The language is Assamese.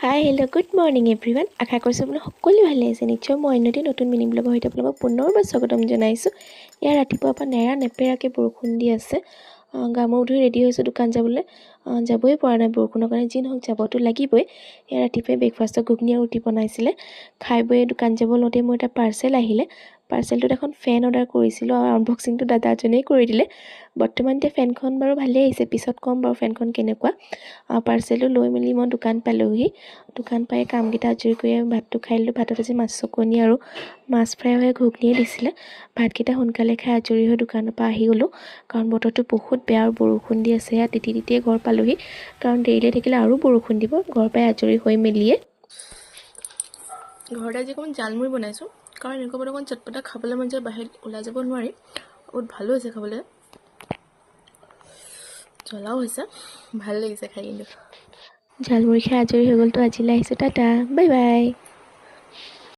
হাই হেল্ল' গুড মৰ্ণিং এভৰিৱান। আশা কৰিছোঁ আপুনি সকলোৱে ভালে আছে। নিশ্চয় মই অন্যটি নতুন মিনি ব্লগৰ সৈতে আপোনালোকক পুনৰবাৰ স্বাগতম জনাইছোঁ। ইয়াৰ ৰাতিপুৱাৰ পৰা নেপেৰাকৈ বৰষুণ দি আছে। গা মূৰ ধুই ৰেডি হৈছোঁ দোকান যাবলৈ। যাবই পৰা নাই বৰষুণৰ কাৰণে, যি নহওক যাবতো লাগিবই। ইয়াৰ ৰাতিপুৱাই ব্ৰেকফাষ্টত ঘুগনি আৰু ৰুটি বনাইছিলে। খাই বৈ দোকান যাব লওঁতে মোৰ এটা পাৰ্চেল আহিলে। পাৰ্চেলটোত এখন ফেন অৰ্ডাৰ কৰিছিলোঁ আৰু আনবক্সিংটো দাদাজনেই কৰি দিলে। বৰ্তমান এতিয়া ফেনখন বাৰু ভালেই আহিছে, পিছত ক'ম বাৰু ফেনখন কেনেকুৱা। পাৰ্চেলটো লৈ মেলি মই দোকান পালোঁহি। দোকান পাই কামকেইটা আজৰি কৰি ভাতটো খাই দিলোঁ। ভাতত আজি মাছ চকনি আৰু মাছ ফ্ৰাই হৈ ঘুগনিয়ে দিছিলে। ভাতকেইটা সোনকালে খাই আজৰি হৈ দোকানৰ পৰা আহি গ'লোঁ, কাৰণ বতৰটো বহুত বেয়া আৰু বৰষুণ দি আছে। সেয়া তিতিয়ে ঘৰ পালোঁহি, কাৰণ দেৰিলৈ থাকিলে আৰু বৰষুণ দিব। ঘৰ পাই আজৰি হৈ মেলিয়ে ঘৰতে আজি অকণমান জালমুড়ি বনাইছোঁ, কাৰণ এনেকুৱা বতৰ অকণমান চটপটা খাবলৈ মন যায়। বাহিৰত ওলাই যাব নোৱাৰি। বহুত ভালো হৈছে খাবলৈ, জ্বলাও হৈছে, ভাল লাগিছে খাই। কিন্তু জালমুড়ি খাই আজৰি হৈ গ'লতো আজিলৈ আহিছোঁ। Tata, bye bye.